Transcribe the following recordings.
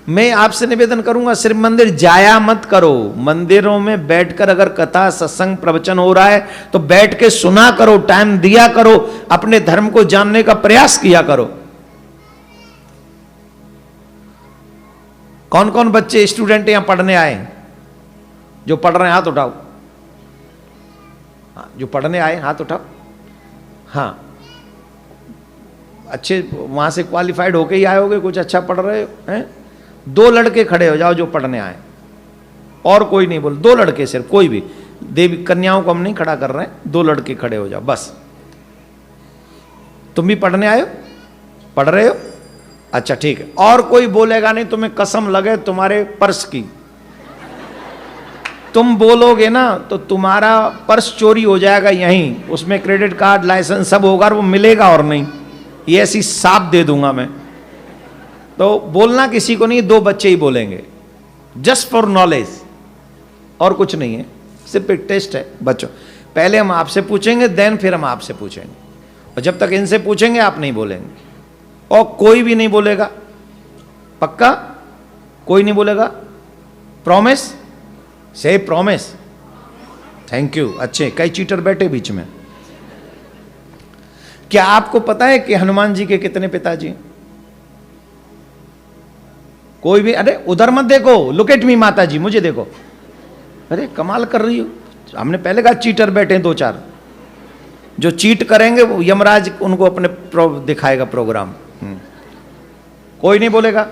मैं आपसे निवेदन करूंगा, सिर्फ मंदिर जाया मत करो। मंदिरों में बैठकर अगर कथा सत्संग प्रवचन हो रहा है तो बैठ के सुना करो, टाइम दिया करो, अपने धर्म को जानने का प्रयास किया करो। कौन कौन बच्चे स्टूडेंट यहां पढ़ने आए? जो पढ़ रहे हैं हाथ उठाओ। जो पढ़ने आए हाथ उठाओ। हाँ, अच्छे वहां से क्वालिफाइड होके ही आए होगे, कुछ अच्छा पढ़ रहे हैं। 2 लड़के खड़े हो जाओ जो पढ़ने आए, और कोई नहीं बोल, 2 लड़के सिर्फ, कोई भी देवी कन्याओं को हम नहीं खड़ा कर रहे हैं, 2 लड़के खड़े हो जाओ बस। तुम भी पढ़ने आए हो, पढ़ रहे हो? अच्छा ठीक है, और कोई बोलेगा नहीं, तुम्हें कसम लगे तुम्हारे पर्स की। तुम बोलोगे ना तो तुम्हारा पर्स चोरी हो जाएगा यहीं, उसमें क्रेडिट कार्ड लाइसेंस सब होगा और वो मिलेगा और नहीं, ये ऐसी साफ दे दूंगा मैं। तो बोलना किसी को नहीं, 2 बच्चे ही बोलेंगे, जस्ट फॉर नॉलेज, और कुछ नहीं है, सिर्फ एक टेस्ट है बच्चों। पहले हम आपसे पूछेंगे, देन फिर हम आपसे पूछेंगे, और जब तक इनसे पूछेंगे आप नहीं बोलेंगे, और कोई भी नहीं बोलेगा। पक्का? कोई नहीं बोलेगा? प्रॉमिस? से प्रॉमिस। Thank you. अच्छे, कई चीटर बैठे बीच में। क्या आपको पता है कि हनुमान जी के कितने पिताजी? कोई भी? अरे उधर मत देखो, लुक एट मी माता जी, मुझे देखो। अरे कमाल कर रही हो, हमने पहले कहा चीटर बैठे हैं 2-4, जो चीट करेंगे वो यमराज उनको अपने दिखाएगा प्रोग्राम। कोई नहीं बोलेगा?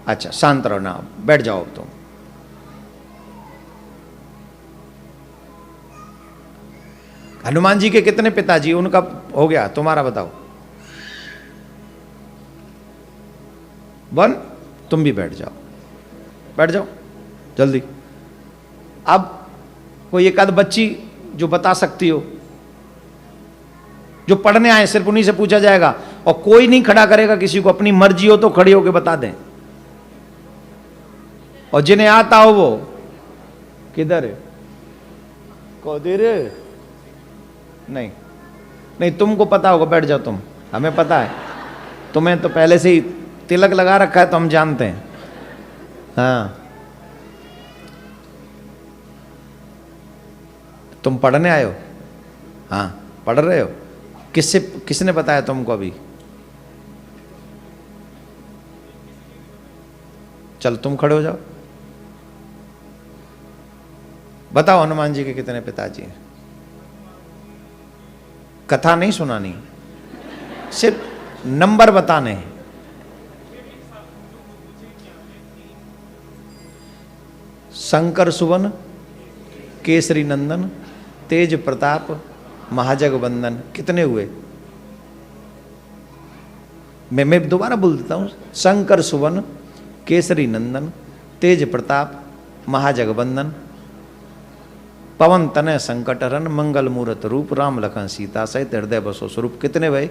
अच्छा शांत रहो ना, बैठ जाओ अब तुम। हनुमान जी के कितने पिताजी? उनका हो गया, तुम्हारा बताओ। 1। तुम भी बैठ जाओ, बैठ जाओ जल्दी। अब कोई एक आध बच्ची जो बता सकती हो, जो पढ़ने आए, सिर्फ उन्हीं से पूछा जाएगा, और कोई नहीं खड़ा करेगा किसी को, अपनी मर्जी हो तो खड़ी होकर बता दें। और जिन्हें आता हो वो किधर है? कौदेर? नहीं नहीं, तुमको पता होगा, बैठ जाओ तुम, हमें पता है, तुम्हें तो पहले से ही तिलक लगा रखा है तो हम जानते हैं। हाँ, तुम पढ़ने आए हो? हाँ पढ़ रहे हो? किसने बताया तुमको अभी? चल तुम खड़े हो जाओ, बताओ हनुमान जी के कितने पिताजी हैं? कथा नहीं सुनानी, सिर्फ नंबर बताने हैं। शंकर सुवन, केसरी नंदन, तेज प्रताप, महाजगवंदन। कितने हुए? मैं दोबारा बोल देता हूं, शंकर सुवन, केसरी नंदन, तेज प्रताप, महाजगवंदन, पवन तनय संकट हरण, मंगल मूर्त रूप, राम लखन सीता सहित हृदय बसो स्वरूप। कितने भाई?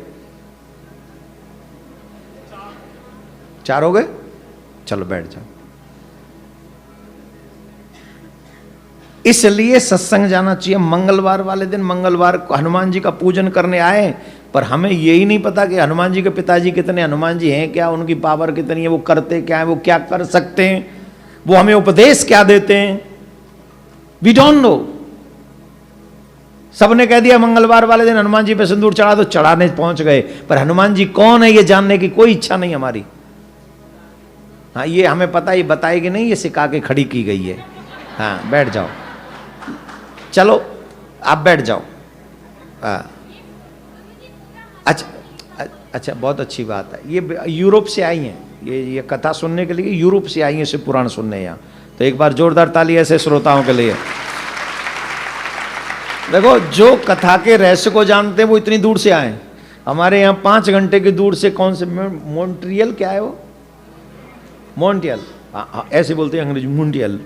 4 हो गए? चलो बैठ जाओ। इसलिए सत्संग जाना चाहिए मंगलवार वाले दिन। मंगलवार को हनुमान जी का पूजन करने आए, पर हमें यही नहीं पता कि हनुमान जी के पिताजी कितने, हनुमान जी हैं क्या, उनकी पावर कितनी है, वो करते क्या है, वो क्या कर सकते हैं, वो हमें उपदेश क्या देते हैं, वी डोंट नो। सबने कह दिया मंगलवार वाले दिन हनुमान जी पे सिंदूर चढ़ा, तो चढ़ाने पहुंच गए, पर हनुमान जी कौन है ये जानने की कोई इच्छा नहीं हमारी। हाँ ये हमें पता, ये बताएगी नहीं, ये सिखा के खड़ी की गई है। हाँ बैठ जाओ, चलो आप बैठ जाओ। अच्छा बहुत अच्छी बात है। ये यूरोप से आई हैं, ये कथा सुनने के लिए यूरोप से आई हैं, शिव पुराण सुनने यहाँ। तो एक बार जोरदार ताली ऐसे श्रोताओं के लिए। देखो जो कथा के रहस्य को जानते हैं वो इतनी दूर से आए। हमारे यहाँ 5 घंटे की दूर से, कौन से मॉन्ट्रियल, क्या है वो, मॉन्ट्रियल, ऐसे बोलते हैं अंग्रेजी, मॉन्ट्रियल,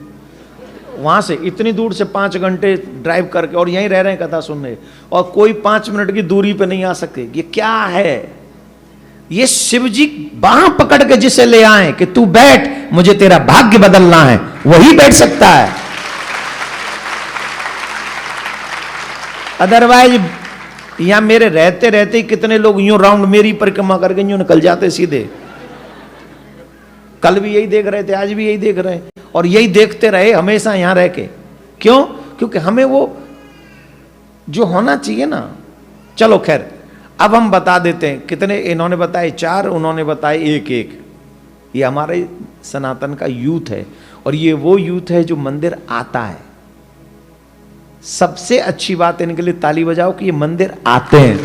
वहाँ से इतनी दूर से 5 घंटे ड्राइव करके और यहीं रह रहे हैं कथा सुनने, और कोई 5 मिनट की दूरी पे नहीं आ सकते। ये क्या है? ये शिव जी बांह पकड़ के जिसे ले आए कि तू बैठ, मुझे तेरा भाग्य बदलना है, वही बैठ सकता है। अदरवाइज यहां मेरे रहते रहते कितने लोग यूं राउंड मेरी परिक्रमा करके यूं निकल जाते सीधे। कल भी यही देख रहे थे, आज भी यही देख रहे हैं, और यही देखते रहे हमेशा यहां रह के। क्यों? क्योंकि हमें वो जो होना चाहिए ना। चलो खैर, अब हम बता देते हैं कितने, इन्होंने बताए 4, उन्होंने बताए 1-1। ये हमारे सनातन का यूथ है, और ये वो यूथ है जो मंदिर आता है। सबसे अच्छी बात इनके लिए ताली बजाओ कि ये मंदिर आते हैं।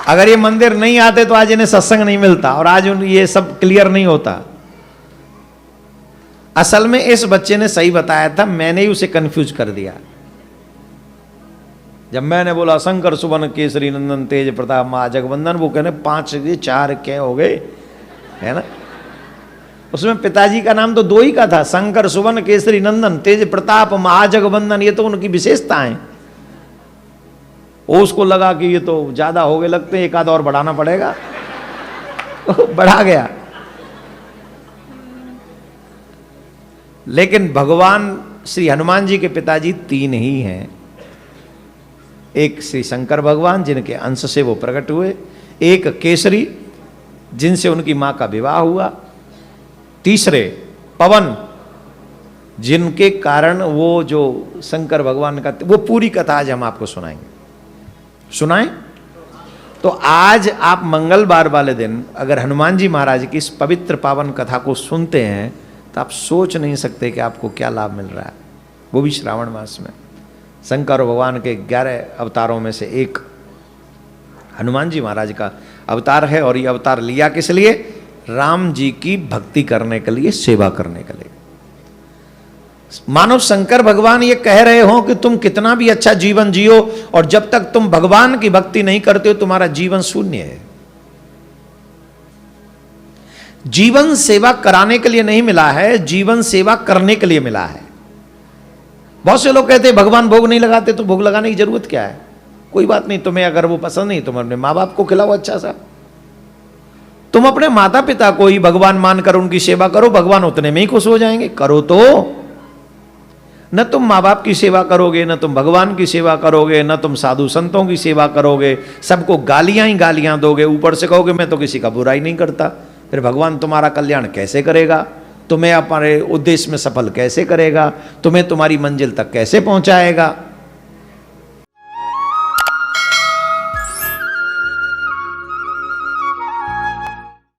अगर ये मंदिर नहीं आते तो आज इन्हें सत्संग नहीं मिलता, और आज ये सब क्लियर नहीं होता। असल में इस बच्चे ने सही बताया था, मैंने ही उसे कंफ्यूज कर दिया। जब मैंने बोला शंकर सुवन केसरी नंदन तेज प्रताप महा जगवंदन, वो कहने 5 ये 4 क्या हो गए, है ना। उसमें पिताजी का नाम तो 2 ही का था, शंकर सुवन केसरी नंदन तेज प्रताप महा जगवंदन, ये तो उनकी विशेषताएं। उसको लगा कि ये तो ज्यादा हो गए लगते हैं, 1 आध और बढ़ाना पड़ेगा। बढ़ा गया। लेकिन भगवान श्री हनुमान जी के पिताजी 3 ही हैं। एक श्री शंकर भगवान जिनके अंश से वो प्रकट हुए, एक केसरी जिनसे उनकी मां का विवाह हुआ, तीसरे पवन जिनके कारण वो जो शंकर भगवान का, वो पूरी कथा आज हम आपको सुनाएंगे। सुनाएं? तो आज आप मंगलवार वाले दिन अगर हनुमान जी महाराज की इस पवित्र पावन कथा को सुनते हैं तो आप सोच नहीं सकते कि आपको क्या लाभ मिल रहा है, वो भी श्रावण मास में। शंकर भगवान के 11 अवतारों में से एक हनुमान जी महाराज का अवतार है, और ये अवतार लिया किस लिए? राम जी की भक्ति करने के लिए, सेवा करने के लिए। मानो शंकर भगवान ये कह रहे हो कि तुम कितना भी अच्छा जीवन जियो, और जब तक तुम भगवान की भक्ति नहीं करते हो तुम्हारा जीवन शून्य है। जीवन सेवा कराने के लिए नहीं मिला है, जीवन सेवा करने के लिए मिला है। बहुत से लोग कहते हैं भगवान भोग नहीं लगाते, तो भोग लगाने की जरूरत क्या है? कोई बात नहीं, तुम्हें अगर वो पसंद नहीं, तुम अपने माँ बाप को खिलाओ अच्छा सा। तुम अपने माता पिता को ही भगवान मानकर उनकी सेवा करो, भगवान उतने में ही खुश हो जाएंगे। करो तो। न तुम माँ बाप की सेवा करोगे, न तुम भगवान की सेवा करोगे, न तुम साधु संतों की सेवा करोगे, सबको गालियां ही गालियां दोगे, ऊपर से कहोगे मैं तो किसी का बुराई नहीं करता, फिर भगवान तुम्हारा कल्याण कैसे करेगा? तुम्हें अपने उद्देश्य में सफल कैसे करेगा? तुम्हें तुम्हारी मंजिल तक कैसे पहुंचाएगा?